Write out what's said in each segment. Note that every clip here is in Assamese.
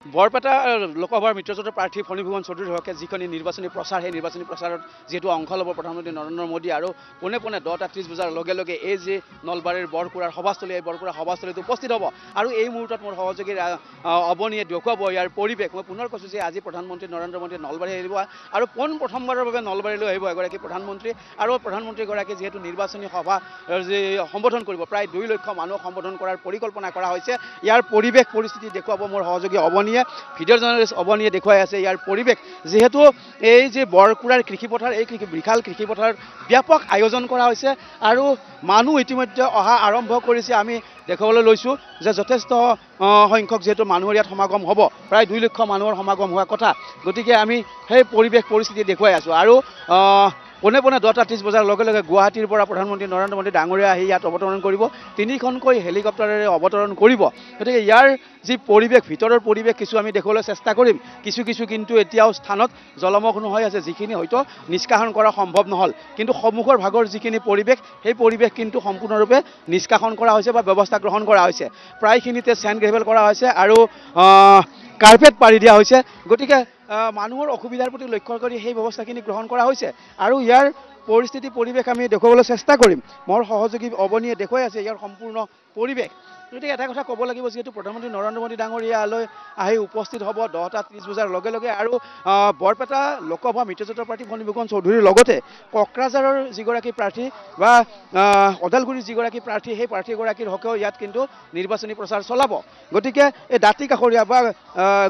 বৰপেটা লোকসভাৰ মিত্ৰজোঁটৰ প্ৰাৰ্থী ফণীভূষণ চৌধুৰীৰ হকে যিখন নিৰ্বাচনী প্ৰচাৰ সেই নিৰ্বাচনী প্ৰচাৰত যিহেতু অংশ ল'ব প্ৰধানমন্ত্ৰী নৰেন্দ্ৰ মোদী আৰু পোনে পোনে 10:30 বজাৰ লগে লগে এই যি নলবাৰীৰ বৰকুৰাৰ সভাস্থলী এই বৰকুৰাৰ সভাস্থলীত উপস্থিত হ'ব আৰু এই মুহূৰ্তত মোৰ সহযোগীৰ অৱনীয়ে দেখুৱাব ইয়াৰ পৰিৱেশ। মই পুনৰ কৈছোঁ যে আজি প্ৰধানমন্ত্ৰী নৰেন্দ্ৰ মোদীয়ে নলবাৰী আহিব আৰু প্ৰথমবাৰৰ বাবে নলবাৰীলৈ আহিব এগৰাকী প্ৰধানমন্ত্ৰী আৰু প্ৰধানমন্ত্ৰীগৰাকী যিহেতু নিৰ্বাচনী সভা যি সম্বোধন কৰিব প্ৰায় 2 লক্ষ মানুহ সম্বোধন কৰাৰ পৰিকল্পনা কৰা হৈছে। ইয়াৰ পৰিৱেশ পৰিস্থিতি দেখুৱাব মোৰ সহযোগী অৱনীয়ে। ভিডিঅ' জাৰ্নেলিষ্ট অৱনীয়ে দেখুৱাই আছে ইয়াৰ পৰিৱেশ। যিহেতু এই যে বৰকুৰাৰ কৃষিপথাৰ এই বিশাল কৃষিপথাৰত ব্যাপক আয়োজন কৰা হৈছে আৰু মানুহ ইতিমধ্যে অহা আৰম্ভ কৰিছে। আমি দেখাবলৈ লৈছোঁ যে যথেষ্ট সংখ্যক যিহেতু মানুহৰ ইয়াত সমাগম হ'ব, প্ৰায় 2 লক্ষ মানুহৰ সমাগম হোৱা কথা। গতিকে আমি সেই পৰিৱেশ পৰিস্থিতি দেখুৱাই আছোঁ আৰু পোনে পোনে 10:30 বজাৰ লগে লগে গুৱাহাটীৰ পৰা প্ৰধানমন্ত্ৰী নৰেন্দ্ৰ মোদী ডাঙৰীয়া আহি ইয়াত অৱতৰণ কৰিব। 3খনকৈ হেলিকপ্টাৰেৰে অৱতৰণ কৰিব। গতিকে ইয়াৰ যি পৰিৱেশ ভিতৰৰ পৰিৱেশ কিছু আমি দেখুৱাবলৈ চেষ্টা কৰিম। কিছু কিন্তু এতিয়াও স্থানত জলমগ্ন হৈ আছে, যিখিনি হয়তো নিষ্কাশন কৰা সম্ভৱ নহ'ল। কিন্তু সন্মুখৰ ভাগৰ যিখিনি পৰিৱেশ সেই পৰিৱেশ কিন্তু সম্পূৰ্ণৰূপে নিষ্কাশন কৰা হৈছে বা ব্যৱস্থা গ্ৰহণ কৰা হৈছে। প্ৰায়খিনিতে চেণ্ড গ্ৰেভেল কৰা হৈছে আৰু কাৰ্পেট পাৰি দিয়া হৈছে। গতিকে মানুহৰ অসুবিধাৰ প্ৰতি লক্ষ্য কৰি সেই ব্যৱস্থাখিনি গ্ৰহণ কৰা হৈছে আৰু ইয়াৰ পৰিস্থিতি পৰিৱেশ আমি দেখুৱাবলৈ চেষ্টা কৰিম। মোৰ সহযোগী অৱনীয়ে দেখুৱাই আছে ইয়াৰ সম্পূৰ্ণ পৰিৱেশ। গতিকে এটা কথা ক'ব লাগিব, যিহেতু প্ৰধানমন্ত্ৰী নৰেন্দ্ৰ মোদী ডাঙৰীয়ালৈ আহি উপস্থিত হ'ব 10:30 বজাৰ লগে লগে আৰু বৰপেটা লোকসভা মিত্ৰজোঁটৰ প্ৰাৰ্থী ফণীভূষণ চৌধুৰীৰ লগতে কোকৰাঝাৰৰ যিগৰাকী প্ৰাৰ্থী বা ওদালগুৰিৰ যিগৰাকী প্ৰাৰ্থী সেই প্ৰাৰ্থীগৰাকীৰ হকেও ইয়াত কিন্তু নিৰ্বাচনী প্ৰচাৰ চলাব। গতিকে এই দাঁতি কাষৰীয়া বা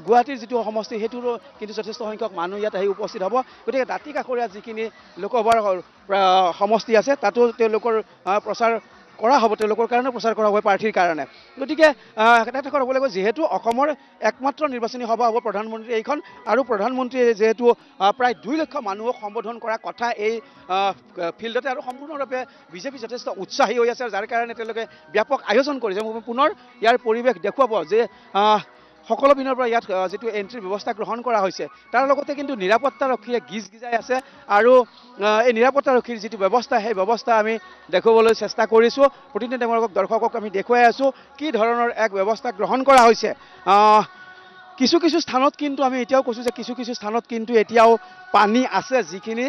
গুৱাহাটীৰ যিটো সমষ্টি সেইটোৰো কিন্তু যথেষ্ট সংখ্যক মানুহ ইয়াত আহি উপস্থিত হ'ব। গতিকে দাঁতি কাষৰীয়া যিখিনি লোকসভাৰ সমষ্টি আছে তাতো তেওঁলোকৰ প্ৰচাৰ কৰা হ'ব, তেওঁলোকৰ কাৰণে প্ৰচাৰ কৰা হ'ব প্ৰাৰ্থীৰ কাৰণে। গতিকে এটা কথা ক'ব লাগিব, যিহেতু অসমৰ একমাত্ৰ নিৰ্বাচনী সভা হ'ব প্ৰধানমন্ত্ৰী এইখন আৰু প্ৰধানমন্ত্ৰীয়ে যিহেতু প্ৰায় 2 লক্ষ মানুহক সম্বোধন কৰা কথা এই ফিল্ডতে আৰু সম্পূৰ্ণৰূপে বিজেপি যথেষ্ট উৎসাহী হৈ আছে, যাৰ কাৰণে তেওঁলোকে ব্যাপক আয়োজন কৰিছে। মই পুনৰ ইয়াৰ পৰিৱেশ দেখুৱাব যে সকলো পিনৰ পৰা ইয়াত যিটো এণ্ট্ৰি ব্যৱস্থা গ্ৰহণ কৰা হৈছে তাৰ লগতে কিন্তু নিৰাপত্তাৰক্ষীয়ে গিজাই আছে আৰু এই নিৰাপত্তাৰক্ষীৰ যিটো ব্যৱস্থা সেই ব্যৱস্থা আমি দেখুৱাবলৈ চেষ্টা কৰিছোঁ। প্ৰতিনিধি দৰ্শকক আমি দেখুৱাই আছোঁ কি ধৰণৰ এক ব্যৱস্থা গ্ৰহণ কৰা হৈছে। কিছু স্থানত কিন্তু আমি এতিয়াও কৈছোঁ যে কিছু স্থানত কিন্তু এতিয়াও পানী আছে, যিখিনি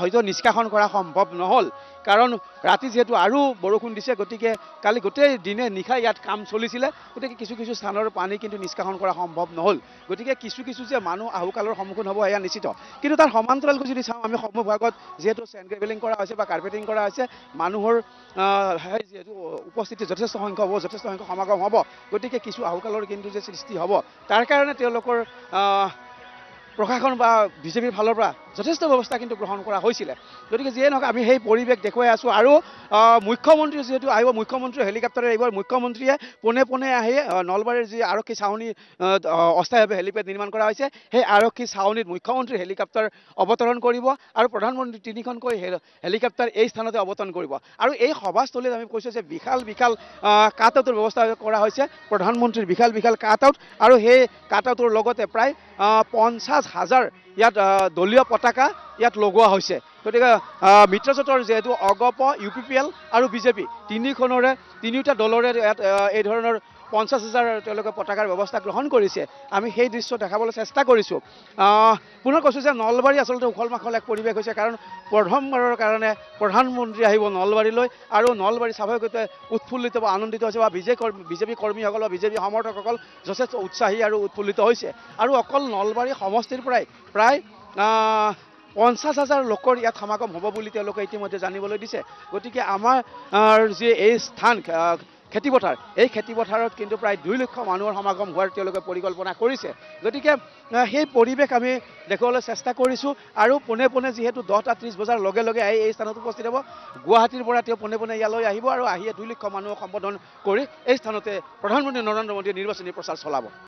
হয়তো নিষ্কাশন কৰা সম্ভৱ নহ'ল। কাৰণ ৰাতি যিহেতু আৰু বৰষুণ দিছে, গতিকে কালি গোটেই দিনে নিশা ইয়াত কাম চলিছিলে। গতিকে কিছু স্থানৰ পানী কিন্তু নিষ্কাশন কৰা সম্ভৱ নহ'ল। গতিকে কিছু যে মানুহ আহুকালৰ সন্মুখীন হ'ব এয়া নিশ্চিত। কিন্তু তাৰ সমান্তৰালকৈ যদি চাওঁ আমি সন্মুখভাগত যিহেতু চেণ্ড গ্ৰেভেলিং কৰা হৈছে বা কাৰ্পেটিং কৰা হৈছে, মানুহৰ যিহেতু উপস্থিতি যথেষ্ট সংখ্যক হ'ব, যথেষ্ট সংখ্যক সমাগম হ'ব। গতিকে কিছু আহুকালৰ কিন্তু যে সৃষ্টি হ'ব, তাৰ কাৰণে তেওঁলোকৰ প্ৰশাসন বা বিজেপিৰ ফালৰ পৰা যথেষ্ট ব্যৱস্থা কিন্তু গ্ৰহণ কৰা হৈছিলে। গতিকে যিয়ে নহওক আমি সেই পৰিৱেশ দেখুৱাই আছোঁ আৰু মুখ্যমন্ত্ৰী যিহেতু আহিব, মুখ্যমন্ত্ৰীয়ে হেলিকপ্টাৰে আহিব। মুখ্যমন্ত্ৰীয়ে পোনে আহি নলবাৰীৰ যি আৰক্ষী ছাউনী অস্থায়ীভাৱে হেলিপেড নিৰ্মাণ কৰা হৈছে সেই আৰক্ষী ছাউনীত মুখ্যমন্ত্ৰীৰ হেলিকপ্টাৰ অৱতৰণ কৰিব আৰু প্ৰধানমন্ত্ৰী 3খনকৈ হেলিকপ্টাৰ এই স্থানতে অৱতৰণ কৰিব। আৰু এই সভাস্থলীত আমি কৈছোঁ যে বিশাল কাট আউটৰ ব্যৱস্থা কৰা হৈছে, প্ৰধানমন্ত্ৰীৰ বিশাল কাট আউট আৰু সেই কাট আউটৰ লগতে প্ৰায় 50,000 ইয়াত দলীয় পতাকা ইয়াত লগোৱা হৈছে। গতিকে মিত্ৰজোঁটৰ যিহেতু অগপ, UPPL আৰু বিজেপি তিনিওটা দলৰে ইয়াত এই ধৰণৰ 50,000 তেওঁলোকে পতাকাৰ ব্যৱস্থা গ্ৰহণ কৰিছে। আমি সেই দৃশ্য দেখাবলৈ চেষ্টা কৰিছোঁ। পুনৰ কৈছোঁ যে নলবাৰী আচলতে উখল মাখল এক পৰিৱেশ হৈছে, কাৰণ প্ৰথমবাৰৰ কাৰণে প্ৰধানমন্ত্ৰী আহিব নলবাৰীলৈ আৰু নলবাৰী স্বাভাৱিকতে উৎফুল্লিত বা আনন্দিত হৈছে বা বিজেপি কৰ্মীসকল বা বিজেপি সমৰ্থকসকল যথেষ্ট উৎসাহী আৰু উৎফুল্লিত হৈছে। আৰু অকল নলবাৰী সমষ্টিৰ পৰাই প্ৰায় 50,000 লোকৰ ইয়াত সমাগম হ'ব বুলি তেওঁলোকে ইতিমধ্যে জানিবলৈ দিছে। গতিকে আমাৰ যি এই স্থান খেতিপথাৰ, এই খেতিপথাৰত কিন্তু প্ৰায় 2 লক্ষ মানুহৰ সমাগম হোৱাৰ তেওঁলোকে পৰিকল্পনা কৰিছে। গতিকে সেই পৰিৱেশ আমি দেখুৱাবলৈ চেষ্টা কৰিছোঁ আৰু পোনে যিহেতু 10:30 বজাৰ লগে লগে আহি এই স্থানত উপস্থিত হ'ব। গুৱাহাটীৰ পৰা তেওঁ পোনে ইয়ালৈ আহিব আৰু আহিয়ে 2 লক্ষ মানুহক সম্বোধন কৰি এই স্থানতে প্ৰধানমন্ত্ৰী নৰেন্দ্ৰ মোদীয়ে নিৰ্বাচনী প্ৰচাৰ চলাব।